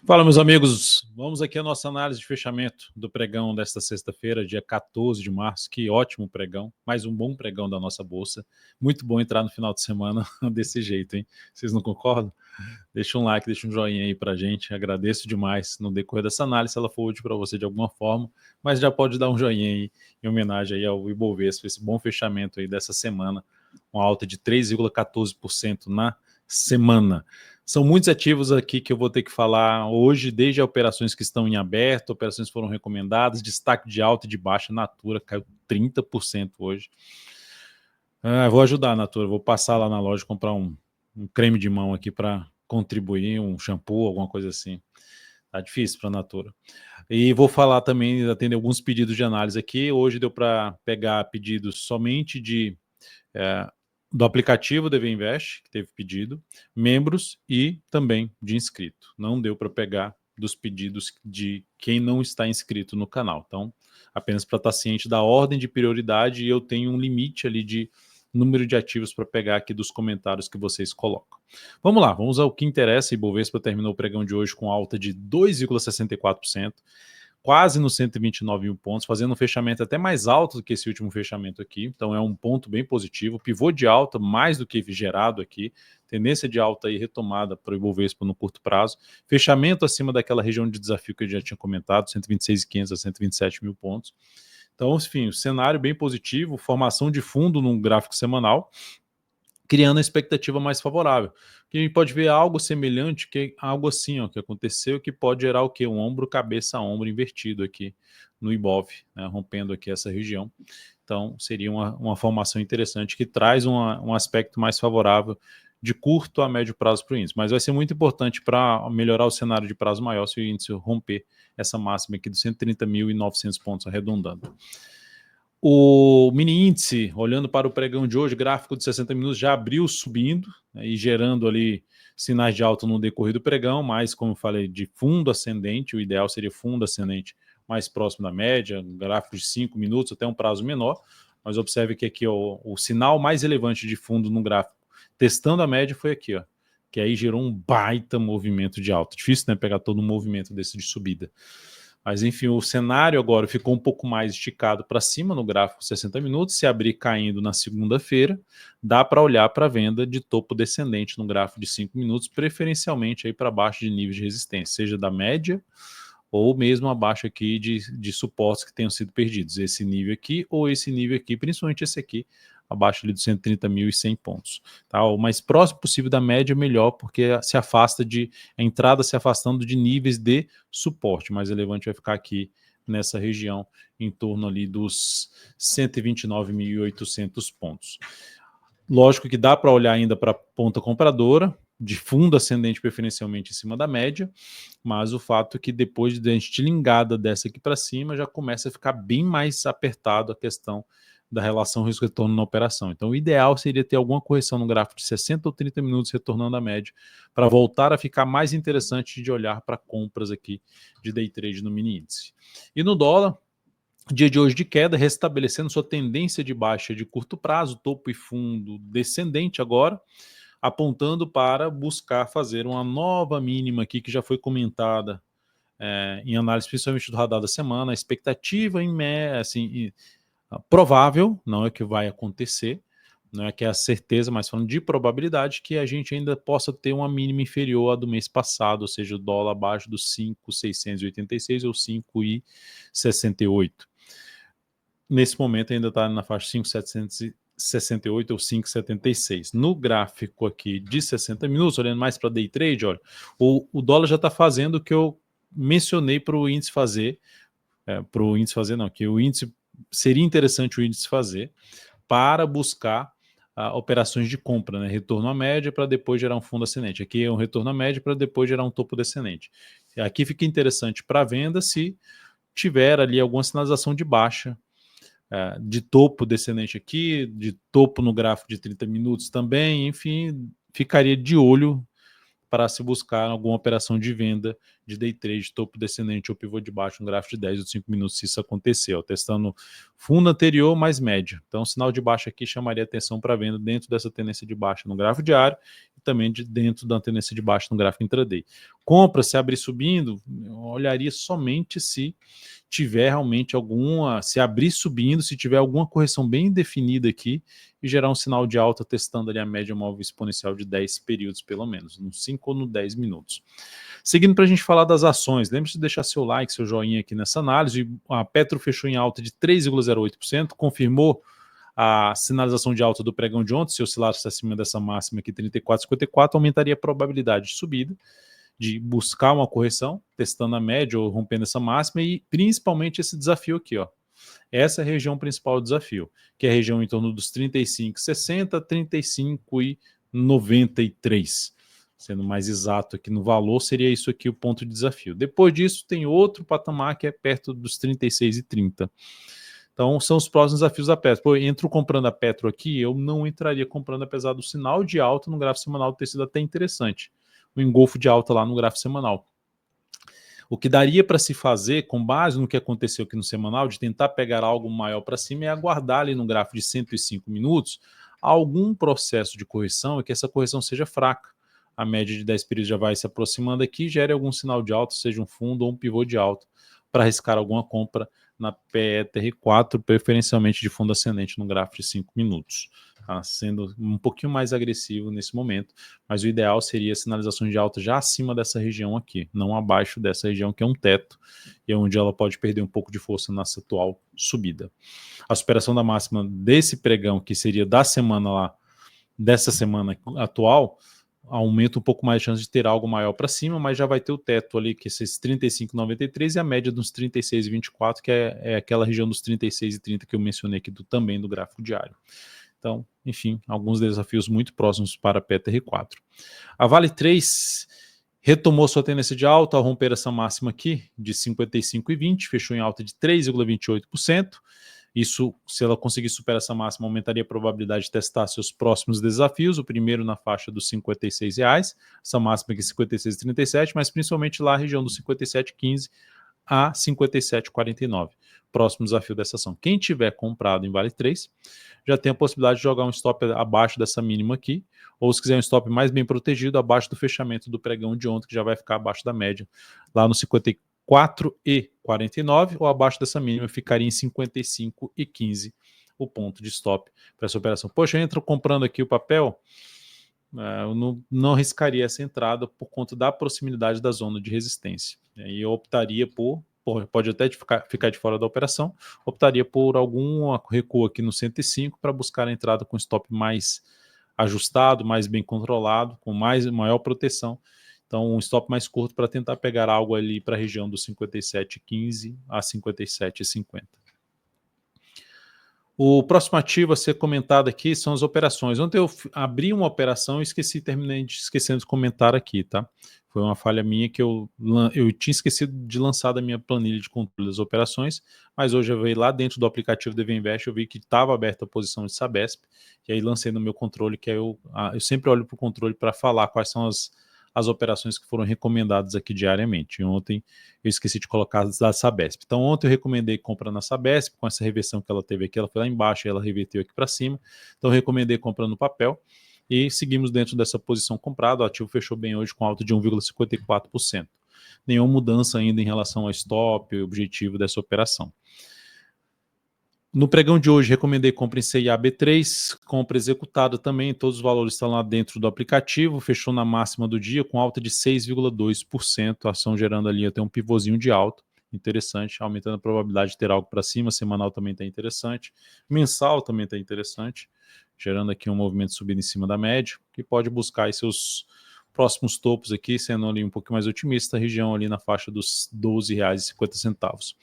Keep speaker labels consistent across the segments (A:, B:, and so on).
A: Fala, meus amigos. Vamos aqui a nossa análise de fechamento do pregão desta sexta-feira, dia 14 de março. Que ótimo pregão, mais um bom pregão da nossa bolsa. Muito bom entrar no final de semana desse jeito, hein? Vocês não concordam? Deixa um like, deixa um joinha aí pra gente. Agradeço demais no decorrer dessa análise, se ela for útil para você de alguma forma, mas já pode dar um joinha aí em homenagem aí ao Ibovespa, esse bom fechamento aí dessa semana, uma alta de 3,14% na semana. São muitos ativos aqui que eu vou ter que falar hoje, desde operações que estão em aberto, operações que foram recomendadas, destaque de alta e de baixa. Natura caiu 30% hoje. Vou ajudar a Natura, vou passar lá na loja comprar um creme de mão aqui para contribuir, um shampoo, alguma coisa assim. Tá difícil para a Natura. E vou falar também, atender alguns pedidos de análise aqui. Hoje deu para pegar pedidos somente do aplicativo DV Invest, que teve pedido, membros e também de inscrito. Não deu para pegar dos pedidos de quem não está inscrito no canal. Então, apenas para estar ciente da ordem de prioridade, eu tenho um limite ali de número de ativos para pegar aqui dos comentários que vocês colocam. Vamos lá, vamos ao que interessa. Ibovespa terminou o pregão de hoje com alta de 2,64%. Quase nos 129 mil pontos, fazendo um fechamento até mais alto do que esse último fechamento aqui. Então é um ponto bem positivo. Pivô de alta mais do que gerado aqui. Tendência de alta aí retomada para o Ibovespa no curto prazo. Fechamento acima daquela região de desafio que eu já tinha comentado, 126.500 a 127 mil pontos. Então, enfim, o cenário bem positivo, formação de fundo num gráfico semanal, criando a expectativa mais favorável. Que a gente pode ver algo semelhante, que algo assim, ó, que aconteceu, que pode gerar o quê? Um ombro, cabeça, ombro invertido aqui no Ibov, né, rompendo aqui essa região. Então, seria uma formação interessante que traz um aspecto mais favorável de curto a médio prazo para o índice. Mas vai ser muito importante para melhorar o cenário de prazo maior se o índice romper essa máxima aqui dos 130.900 pontos, arredondando. O mini índice, olhando para o pregão de hoje, gráfico de 60 minutos já abriu subindo, né, e gerando ali sinais de alta no decorrer do pregão, mas como eu falei, de fundo ascendente, o ideal seria fundo ascendente mais próximo da média, gráfico de 5 minutos até um prazo menor, mas observe que aqui ó, o sinal mais relevante de fundo no gráfico, testando a média, foi aqui, ó, que aí gerou um baita movimento de alta. Difícil, né, pegar todo um movimento desse de subida. Mas enfim, o cenário agora ficou um pouco mais esticado para cima no gráfico 60 minutos. Se abrir caindo na segunda-feira, dá para olhar para a venda de topo descendente no gráfico de 5 minutos, preferencialmente aí para baixo de níveis de resistência, seja da média ou mesmo abaixo aqui de suportes que tenham sido perdidos. Esse nível aqui ou esse nível aqui, principalmente esse aqui, abaixo ali dos 130.100 pontos. Tá? O mais próximo possível da média, melhor, porque se afasta a entrada se afastando de níveis de suporte. Mais relevante vai ficar aqui nessa região, em torno ali dos 129.800 pontos. Lógico que dá para olhar ainda para a ponta compradora, de fundo ascendente preferencialmente em cima da média, mas o fato é que depois de a estilingada dessa aqui para cima, já começa a ficar bem mais apertado a questão da relação risco-retorno na operação. Então o ideal seria ter alguma correção no gráfico de 60 ou 30 minutos retornando à média, para voltar a ficar mais interessante de olhar para compras aqui de day trade no mini índice. E no dólar, dia de hoje de queda, restabelecendo sua tendência de baixa de curto prazo, topo e fundo descendente agora, apontando para buscar fazer uma nova mínima aqui, que já foi comentada em análise, principalmente do radar da semana. A expectativa assim, provável, não é que vai acontecer, não é que é a certeza, mas falando de probabilidade, que a gente ainda possa ter uma mínima inferior à do mês passado, ou seja, o dólar abaixo dos 5,686 ou 5,68. Nesse momento ainda está na faixa 5,768 ou 5,76. No gráfico aqui de 60 minutos, olhando mais para day trade, olha, o dólar já está fazendo o que eu mencionei para o índice fazer, que o índice seria interessante o índice fazer para buscar operações de compra, né? Retorno à média para depois gerar um fundo ascendente. Aqui é um retorno à média para depois gerar um topo descendente. Aqui fica interessante para venda se tiver ali alguma sinalização de baixa, de topo descendente aqui, de topo no gráfico de 30 minutos também, enfim, ficaria de olho para se buscar alguma operação de venda de day trade, topo descendente ou pivô de baixo, um gráfico de 10 ou 5 minutos, se isso acontecer, ó, testando fundo anterior mais média. Então, sinal de baixa aqui chamaria atenção para venda dentro dessa tendência de baixa no gráfico diário e também dentro da tendência de baixa no gráfico intraday. Compra, se abrir subindo, eu olharia somente se tiver realmente se abrir subindo, se tiver alguma correção bem definida aqui e gerar um sinal de alta testando ali a média móvel exponencial de 10 períodos pelo menos, no 5 ou no 10 minutos. Seguindo para a gente falar das ações, lembre-se de deixar seu like, seu joinha aqui nessa análise. A Petro fechou em alta de 3,08%, confirmou a sinalização de alta do pregão de ontem. Se oscilasse acima dessa máxima aqui, 34,54, aumentaria a probabilidade de subida, de buscar uma correção, testando a média ou rompendo essa máxima, e principalmente esse desafio aqui, ó. Essa é a região principal do desafio, que é a região em torno dos 35,60, 35,93. Sendo mais exato aqui no valor, seria isso aqui o ponto de desafio. Depois disso, tem outro patamar que é perto dos 36,30. Então, são os próximos desafios da Petro. Pô, eu entro comprando a Petro aqui, eu não entraria comprando, apesar do sinal de alta no gráfico semanal ter sido até interessante. O engolfo de alta lá no gráfico semanal. O que daria para se fazer, com base no que aconteceu aqui no semanal, de tentar pegar algo maior para cima, é aguardar ali no gráfico de 105 minutos algum processo de correção e que essa correção seja fraca. A média de 10 períodos já vai se aproximando aqui, gere algum sinal de alta, seja um fundo ou um pivô de alta, para arriscar alguma compra na PETR4, preferencialmente de fundo ascendente no gráfico de 5 minutos. Tá sendo um pouquinho mais agressivo nesse momento, mas o ideal seria sinalização de alta já acima dessa região aqui, não abaixo dessa região que é um teto, e é onde ela pode perder um pouco de força nessa atual subida. A superação da máxima desse pregão, que seria da semana lá, dessa semana atual, aumenta um pouco mais de chance de ter algo maior para cima, mas já vai ter o teto ali, que é esses 35,93 e a média dos 36,24, que é aquela região dos 36,30 que eu mencionei aqui também do gráfico diário. Então, enfim, alguns desafios muito próximos para a PETR4. A Vale 3 retomou sua tendência de alta ao romper essa máxima aqui de 55,20, fechou em alta de 3,28%. Isso, se ela conseguir superar essa máxima, aumentaria a probabilidade de testar seus próximos desafios, o primeiro na faixa dos R$56, essa máxima aqui 56,37, mas principalmente lá a região dos 57,15 a 57,49. Próximo desafio dessa ação. Quem tiver comprado em Vale 3 já tem a possibilidade de jogar um stop abaixo dessa mínima aqui, ou se quiser um stop mais bem protegido, abaixo do fechamento do pregão de ontem, que já vai ficar abaixo da média, lá no 54,49, ou abaixo dessa mínima ficaria em 55,15 o ponto de stop para essa operação. Poxa, eu entro comprando aqui o papel, eu não arriscaria essa entrada por conta da proximidade da zona de resistência. E aí eu optaria pode até ficar de fora da operação, optaria por algum recuo aqui no 105 para buscar a entrada com stop mais ajustado, mais bem controlado, com maior proteção. Então, um stop mais curto para tentar pegar algo ali para a região dos 57,15 a 57,50. O próximo ativo a ser comentado aqui são as operações. Ontem eu abri uma operação e terminei esquecendo de comentar aqui, tá? Foi uma falha minha que eu tinha esquecido de lançar da minha planilha de controle das operações, mas hoje eu veio lá dentro do aplicativo DV Invest, eu vi que estava aberta a posição de Sabesp, e aí lancei no meu controle, que eu sempre olho para o controle para falar quais são as operações que foram recomendadas aqui diariamente. E ontem eu esqueci de colocar as da Sabesp. Então ontem eu recomendei compra na Sabesp, com essa reversão que ela teve aqui, ela foi lá embaixo e ela reverteu aqui para cima. Então eu recomendei compra no papel e seguimos dentro dessa posição comprada. O ativo fechou bem hoje com alta de 1,54%. Nenhuma mudança ainda em relação ao stop e objetivo dessa operação. No pregão de hoje, recomendei compra em CIAB3, compra executada também, todos os valores estão lá dentro do aplicativo, fechou na máxima do dia com alta de 6,2%, a ação gerando ali até um pivôzinho de alta, interessante, aumentando a probabilidade de ter algo para cima, semanal também está interessante, mensal também está interessante, gerando aqui um movimento subindo em cima da média, que pode buscar aí seus próximos topos aqui, sendo ali um pouco mais otimista, a região ali na faixa dos R$12,50.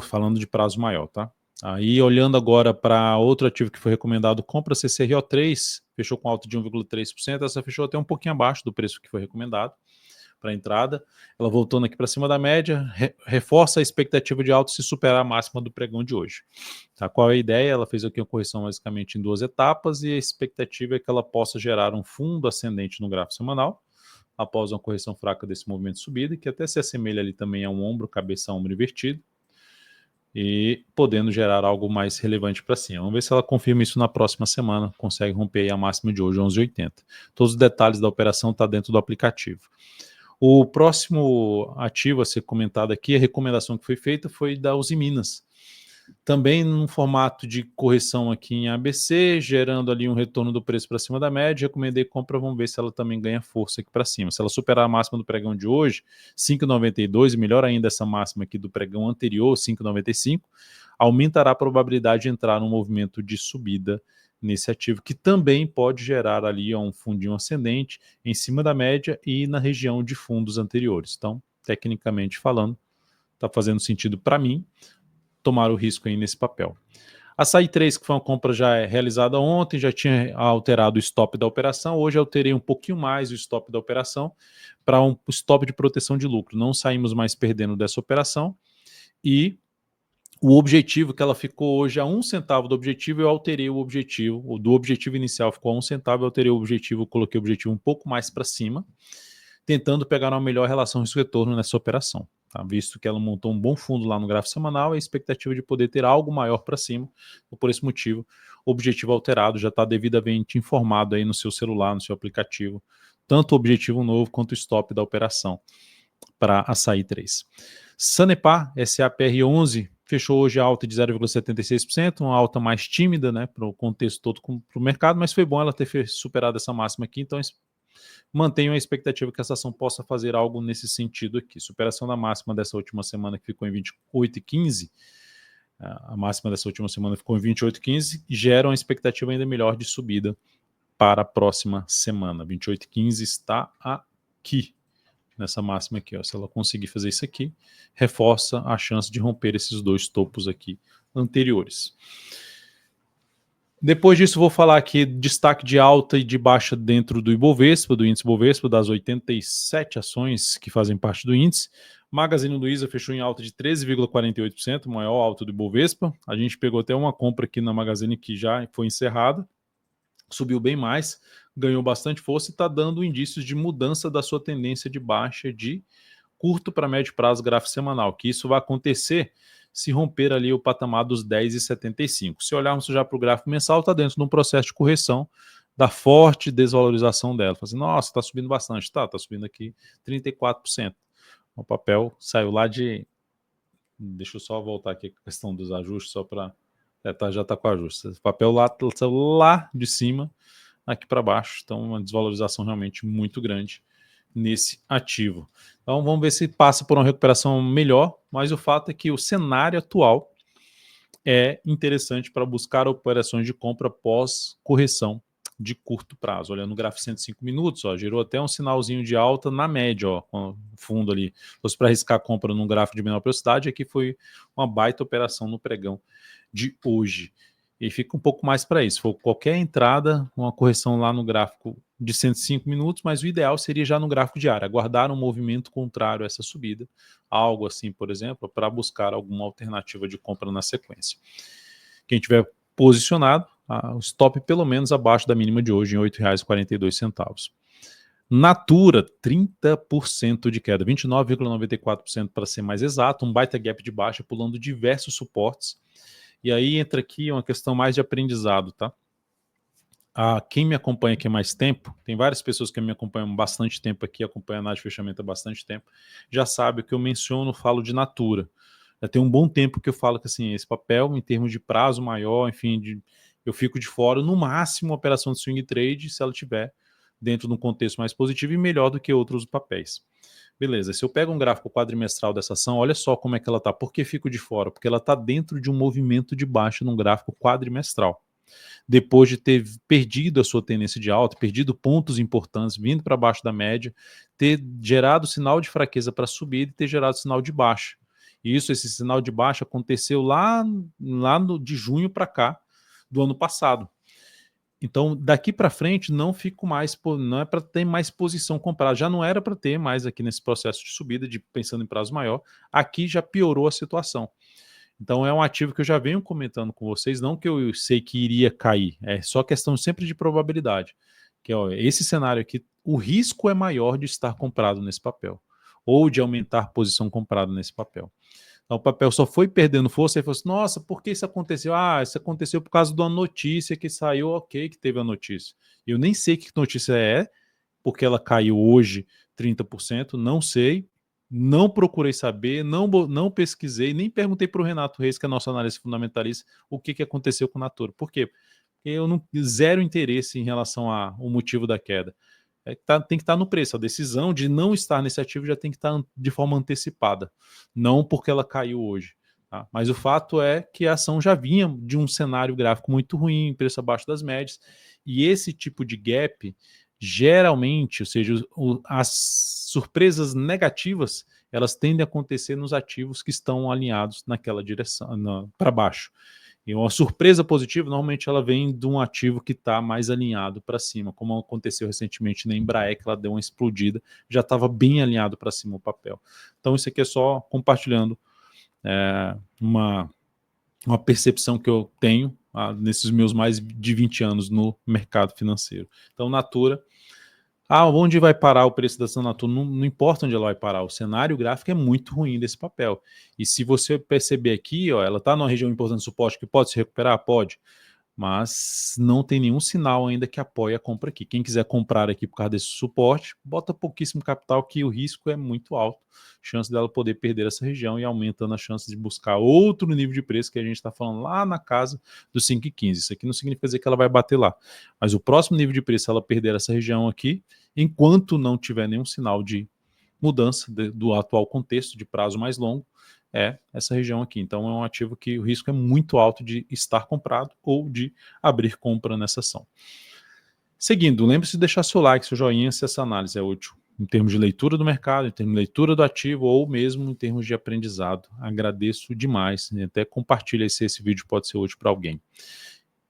A: Falando de prazo maior, tá? Aí, olhando agora para outro ativo que foi recomendado, compra CCRO3, fechou com alta de 1,3%, essa fechou até um pouquinho abaixo do preço que foi recomendado. para a entrada, ela voltando aqui para cima da média, reforça a expectativa de alta se superar a máxima do pregão de hoje. Tá? Qual é a ideia? Ela fez aqui uma correção basicamente em 2 etapas e a expectativa é que ela possa gerar um fundo ascendente no gráfico semanal, após uma correção fraca desse movimento de subida, que até se assemelha ali também a um ombro, cabeça, ombro invertido, e podendo gerar algo mais relevante para cima. Vamos ver se ela confirma isso na próxima semana, consegue romper a máxima de hoje, 11,80. Todos os detalhes da operação estão dentro do aplicativo. O próximo ativo a ser comentado aqui, a recomendação que foi feita foi da Uzi Minas. Também num formato de correção aqui em ABC, gerando ali um retorno do preço para cima da média, recomendei compra, vamos ver se ela também ganha força aqui para cima. Se ela superar a máxima do pregão de hoje, 5,92, e melhor ainda essa máxima aqui do pregão anterior, 5,95, aumentará a probabilidade de entrar num movimento de subida nesse ativo, que também pode gerar ali um fundinho ascendente em cima da média e na região de fundos anteriores. Então, tecnicamente falando, está fazendo sentido para mim tomar o risco aí nesse papel. Açaí 3, que foi uma compra já realizada ontem, já tinha alterado o stop da operação, hoje alterei um pouquinho mais o stop da operação para um stop de proteção de lucro. Não saímos mais perdendo dessa operação e o objetivo que ela ficou hoje a 1 centavo do objetivo, eu alterei o objetivo, do objetivo inicial ficou a 1 centavo, eu alterei o objetivo, coloquei o objetivo um pouco mais para cima, tentando pegar uma melhor relação risco-retorno nessa operação. Tá? Visto que ela montou um bom fundo lá no gráfico semanal, a expectativa de poder ter algo maior para cima, por esse motivo, o objetivo alterado já está devidamente informado aí no seu celular, no seu aplicativo, tanto o objetivo novo quanto o stop da operação para Açaí 3. Sanepar, SAPR11, fechou hoje a alta de 0,76%, uma alta mais tímida, né, para o contexto todo, para o mercado, mas foi bom ela ter superado essa máxima aqui, então mantenho a expectativa que essa ação possa fazer algo nesse sentido aqui. Superação da máxima dessa última semana que ficou em 28,15, a máxima dessa última semana ficou em 28,15, gera uma expectativa ainda melhor de subida para a próxima semana. 28,15 está aqui, nessa máxima aqui. Ó. Se ela conseguir fazer isso aqui, reforça a chance de romper esses 2 topos aqui anteriores. Depois disso, vou falar aqui destaque de alta e de baixa dentro do Ibovespa, do índice Ibovespa, das 87 ações que fazem parte do índice. Magazine Luiza fechou em alta de 13,48%, maior alta do Ibovespa. A gente pegou até uma compra aqui na Magazine que já foi encerrada, subiu bem mais, ganhou bastante força e está dando indícios de mudança da sua tendência de baixa de curto para médio prazo gráfico semanal, que isso vai acontecer se romper ali o patamar dos 10,75. Se olharmos já para o gráfico mensal, está dentro de um processo de correção da forte desvalorização dela. Assim, nossa, está subindo bastante. Está subindo aqui 34%. O papel saiu lá de... Deixa eu só voltar aqui com a questão dos ajustes, só para... já está com ajuste. O papel saiu lá de cima, aqui para baixo. Então, uma desvalorização realmente muito grande nesse ativo. Então vamos ver se passa por uma recuperação melhor, mas o fato é que o cenário atual é interessante para buscar operações de compra pós-correção de curto prazo. Olhando no gráfico 105 minutos, ó, gerou até um sinalzinho de alta na média, ó, com o fundo ali. Se fosse para arriscar a compra num gráfico de menor velocidade, aqui foi uma baita operação no pregão de hoje. E fica um pouco mais para isso. Se for qualquer entrada, uma correção lá no gráfico de 105 minutos, mas o ideal seria já no gráfico diário, aguardar um movimento contrário a essa subida, algo assim, por exemplo, para buscar alguma alternativa de compra na sequência. Quem tiver posicionado, o stop pelo menos abaixo da mínima de hoje, em R$ 8,42. Natura, 30% de queda, 29,94% para ser mais exato, um baita gap de baixa, pulando diversos suportes. E aí entra aqui uma questão mais de aprendizado, tá? Quem me acompanha aqui há mais tempo, tem várias pessoas que me acompanham há bastante tempo aqui, acompanham a análise de fechamento há bastante tempo, já sabe que eu menciono, falo de Natura. Já tem um bom tempo que eu falo que assim, esse papel, em termos de prazo maior, enfim, eu fico de fora, no máximo, uma operação de swing trade, se ela tiver dentro de um contexto mais positivo e melhor do que outros papéis. Beleza, se eu pego um gráfico quadrimestral dessa ação, olha só como é que ela está. Por que fico de fora? Porque ela está dentro de um movimento de baixa num gráfico quadrimestral. Depois de ter perdido a sua tendência de alta, perdido pontos importantes, vindo para baixo da média, ter gerado sinal de fraqueza para subir e ter gerado sinal de baixa. E esse sinal de baixa aconteceu lá de junho para cá do ano passado. Então, daqui para frente, não fico mais, não é para ter mais posição comprada. Já não era para ter mais aqui nesse processo de subida, de pensando em prazo maior. Aqui já piorou a situação. Então, é um ativo que eu já venho comentando com vocês, não que eu sei que iria cair, é só questão sempre de probabilidade. Que ó, esse cenário aqui, o risco é maior de estar comprado nesse papel, ou de aumentar posição comprada nesse papel. Então, o papel só foi perdendo força e falou assim: nossa, por que isso aconteceu? Ah, isso aconteceu por causa de uma notícia que saiu, ok, que teve a notícia. Eu nem sei que notícia é, porque ela caiu hoje 30%, não sei, não procurei saber, não pesquisei, nem perguntei para o Renato Reis, que é nosso analista fundamentalista, o que aconteceu com o Natura. Por quê? Porque eu não zero interesse em relação ao motivo da queda. Tem que estar no preço. A decisão de não estar nesse ativo já tem que estar de forma antecipada, não porque ela caiu hoje. Tá? Mas o fato é que a ação já vinha de um cenário gráfico muito ruim, preço abaixo das médias, e esse tipo de gap, geralmente, ou seja, as surpresas negativas, elas tendem a acontecer nos ativos que estão alinhados naquela direção, para baixo. E uma surpresa positiva, normalmente ela vem de um ativo que está mais alinhado para cima, como aconteceu recentemente na Embraer, que ela deu uma explodida, já estava bem alinhado para cima o papel. Então isso aqui é só compartilhando uma percepção que eu tenho nesses meus mais de 20 anos no mercado financeiro. Então, Natura, onde vai parar o preço dessa Natura? Não importa onde ela vai parar, o cenário gráfico é muito ruim desse papel. E se você perceber aqui, ó, ela está numa região importante de suporte que pode se recuperar? Pode. Mas não tem nenhum sinal ainda que apoie a compra aqui. Quem quiser comprar aqui por causa desse suporte, bota pouquíssimo capital, que o risco é muito alto. Chance dela poder perder essa região e aumentando a chance de buscar outro nível de preço que a gente está falando lá na casa dos 5,15. Isso aqui não significa dizer que ela vai bater lá. Mas o próximo nível de preço, se ela perder essa região aqui, enquanto não tiver nenhum sinal de mudança do atual contexto de prazo mais longo, é essa região aqui. Então é um ativo que o risco é muito alto de estar comprado ou de abrir compra nessa ação. Seguindo, lembre-se de deixar seu like, seu joinha, se essa análise é útil em termos de leitura do mercado, em termos de leitura do ativo ou mesmo em termos de aprendizado. Agradeço demais. Até compartilha se esse vídeo pode ser útil para alguém.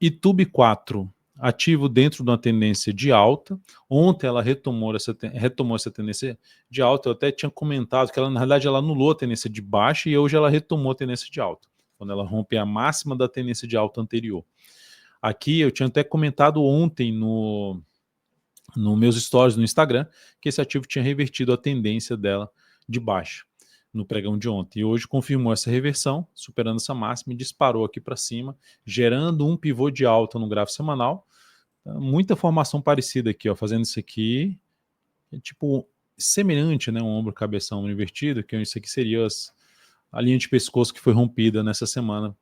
A: Itube 4, ativo dentro de uma tendência de alta. Ontem ela retomou essa tendência de alta. Eu até tinha comentado que ela, na realidade, ela anulou a tendência de baixa e hoje ela retomou a tendência de alta, quando ela rompe a máxima da tendência de alta anterior. Aqui eu tinha até comentado ontem no meus stories no Instagram que esse ativo tinha revertido a tendência dela de baixa no pregão de ontem. E hoje confirmou essa reversão, superando essa máxima e disparou aqui para cima, gerando um pivô de alta no gráfico semanal. Muita formação parecida aqui, ó, fazendo isso aqui, tipo semelhante, né, um ombro, cabeção, ombro invertido, que isso aqui seria a linha de pescoço que foi rompida nessa semana.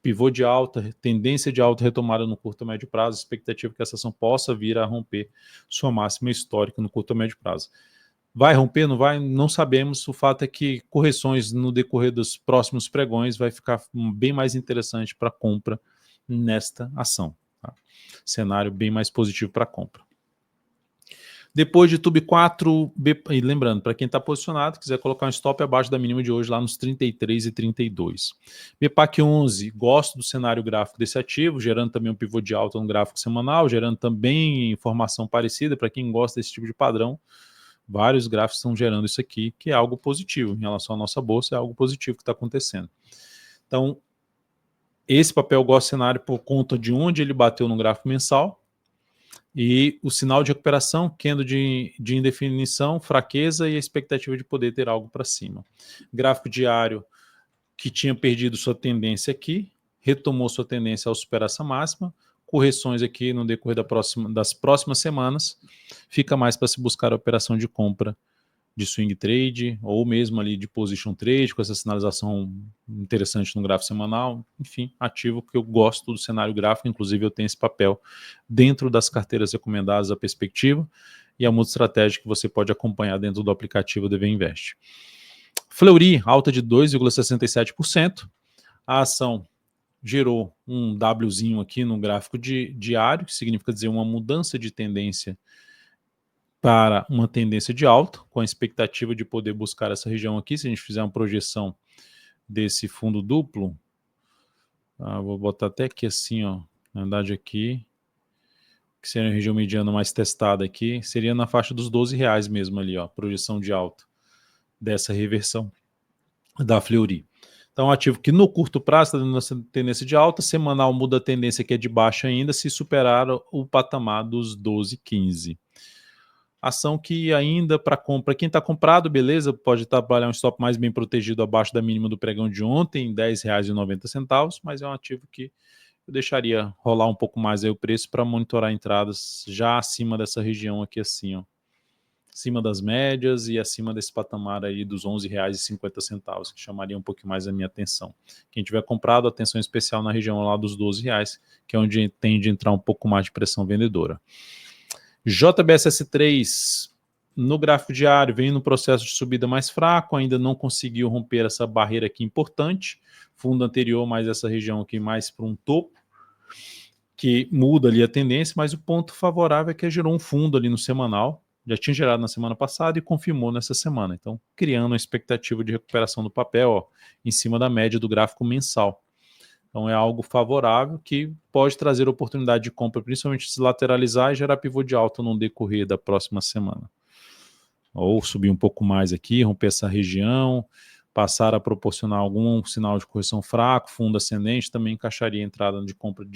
A: Pivô de alta, tendência de alta retomada no curto e médio prazo, expectativa que essa ação possa vir a romper sua máxima histórica no curto e médio prazo. Vai romper, não vai? Não sabemos. O fato é que correções no decorrer dos próximos pregões vai ficar bem mais interessante para compra nesta ação. Tá? Cenário bem mais positivo para compra. Depois de Tube 4, e lembrando, para quem está posicionado, quiser colocar um stop abaixo da mínima de hoje, lá nos 33 e 32. BPAC 11, gosto do cenário gráfico desse ativo, gerando também um pivô de alta no gráfico semanal, gerando também informação parecida para quem gosta desse tipo de padrão. Vários gráficos estão gerando isso aqui, que é algo positivo em relação à nossa bolsa, é algo positivo que está acontecendo. Então, esse papel gosta do cenário por conta de onde ele bateu no gráfico mensal, e o sinal de recuperação, candle de indefinição, fraqueza e a expectativa de poder ter algo para cima. Gráfico diário que tinha perdido sua tendência aqui, retomou sua tendência ao superar essa máxima, correções aqui no decorrer das próximas semanas, fica mais para se buscar a operação de compra de swing trade, ou mesmo ali de position trade, com essa sinalização interessante no gráfico semanal, enfim, ativo que eu gosto do cenário gráfico, inclusive eu tenho esse papel dentro das carteiras recomendadas da Perspectiva, e a multi-estratégia que você pode acompanhar dentro do aplicativo DV Invest. Fleury, alta de 2,67%, a ação gerou um Wzinho aqui no gráfico diário, que significa dizer uma mudança de tendência para uma tendência de alta, com a expectativa de poder buscar essa região aqui. Se a gente fizer uma projeção desse fundo duplo, vou botar até aqui assim, ó, na verdade aqui, que seria a região mediana mais testada aqui, seria na faixa dos R$ 12 mesmo ali, ó, projeção de alta dessa reversão da Fleury. Então, ativo que no curto prazo está dando essa tendência de alta, semanal muda a tendência que é de baixa ainda, se superar o patamar dos 12,15. Ação que ainda para compra, quem está comprado, beleza, pode trabalhar um stop mais bem protegido abaixo da mínima do pregão de ontem, R$ 10,90, mas é um ativo que eu deixaria rolar um pouco mais aí o preço para monitorar entradas já acima dessa região aqui assim, ó. Acima das médias e acima desse patamar aí dos R$ 11,50, que chamaria um pouco mais a minha atenção. Quem tiver comprado, atenção especial na região lá dos R$ 12, que é onde tende a entrar um pouco mais de pressão vendedora. JBSS3, no gráfico diário, vem no processo de subida mais fraco, ainda não conseguiu romper essa barreira aqui importante, fundo anterior, mais essa região aqui mais para um topo, que muda ali a tendência, mas o ponto favorável é que gerou um fundo ali no semanal, já tinha gerado na semana passada e confirmou nessa semana, então criando uma expectativa de recuperação do papel, ó, em cima da média do gráfico mensal. Então é algo favorável que pode trazer oportunidade de compra, principalmente se lateralizar e gerar pivô de alta no decorrer da próxima semana. Ou subir um pouco mais aqui, romper essa região, passar a proporcionar algum sinal de correção fraco, fundo ascendente, também encaixaria a entrada de compra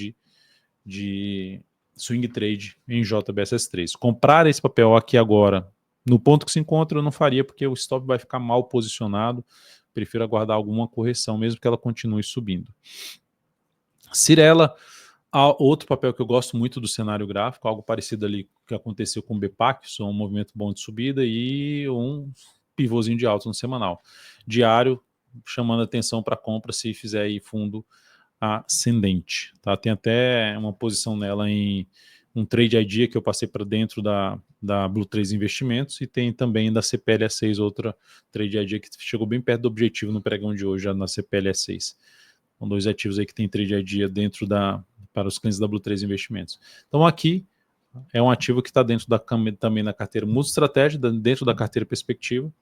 A: de swing trade em JBSS3. Comprar esse papel aqui agora, no ponto que se encontra, eu não faria, porque o stop vai ficar mal posicionado. Prefiro aguardar alguma correção, mesmo que ela continue subindo. Cirela, outro papel que eu gosto muito do cenário gráfico, algo parecido ali que aconteceu com o BPAC, só um movimento bom de subida e um pivôzinho de alta no semanal. Diário, chamando atenção para compra se fizer aí fundo ascendente. Tá? Tem até uma posição nela em um trade idea que eu passei para dentro da Blue 3 Investimentos e tem também da CPLA6, outra trade idea que chegou bem perto do objetivo no pregão de hoje, já na CPLA6. São dois ativos aí que tem trade idea dentro para os clientes da Blue 3 Investimentos. Então aqui é um ativo que está dentro também da carteira multi-estratégia, dentro da carteira perspectiva.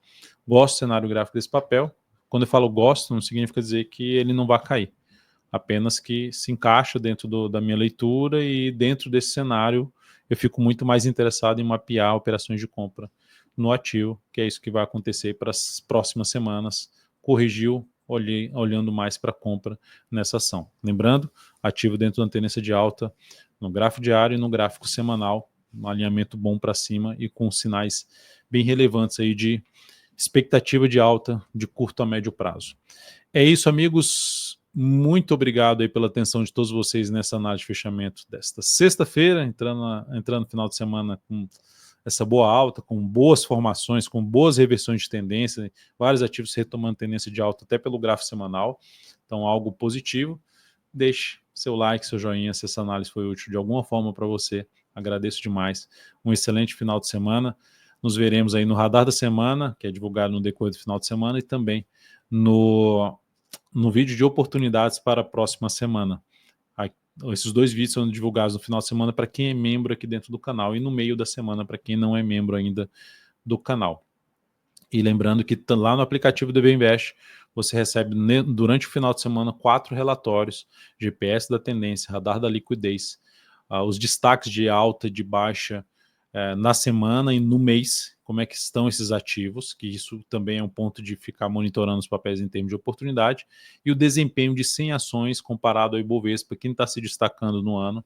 A: Gosto do cenário gráfico desse papel. Quando eu falo gosto, não significa dizer que ele não vai cair. Apenas que se encaixa dentro da minha leitura e dentro desse cenário eu fico muito mais interessado em mapear operações de compra no ativo, que é isso que vai acontecer para as próximas semanas. Corrigiu, olhando mais para compra nessa ação. Lembrando, ativo dentro da tendência de alta no gráfico diário e no gráfico semanal, um alinhamento bom para cima e com sinais bem relevantes aí de expectativa de alta de curto a médio prazo. É isso, amigos. Muito obrigado aí pela atenção de todos vocês nessa análise de fechamento desta sexta-feira, entrando no final de semana com essa boa alta, com boas formações, com boas reversões de tendência, vários ativos retomando tendência de alta até pelo gráfico semanal, então algo positivo. Deixe seu like, seu joinha, se essa análise foi útil de alguma forma para você, agradeço demais. Um excelente final de semana, nos veremos aí no Radar da Semana, que é divulgado no decorrer do final de semana, e também no vídeo de oportunidades para a próxima semana. Esses dois vídeos são divulgados no final de semana para quem é membro aqui dentro do canal e no meio da semana para quem não é membro ainda do canal. E lembrando que lá no aplicativo do Beinvest você recebe durante o final de semana 4 relatórios, GPS da tendência, radar da liquidez, os destaques de alta e de baixa na semana e no mês, como é que estão esses ativos, que isso também é um ponto de ficar monitorando os papéis em termos de oportunidade, e o desempenho de 100 ações comparado ao Ibovespa, quem está se destacando no ano,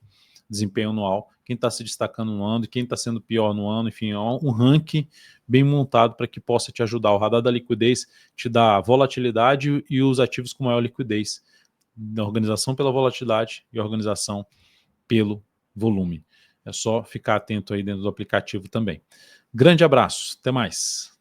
A: desempenho anual, quem está se destacando no ano, quem está sendo pior no ano, enfim, é um ranking bem montado para que possa te ajudar. O radar da liquidez te dá a volatilidade e os ativos com maior liquidez, da organização pela volatilidade e organização pelo volume. É só ficar atento aí dentro do aplicativo também. Grande abraço, até mais.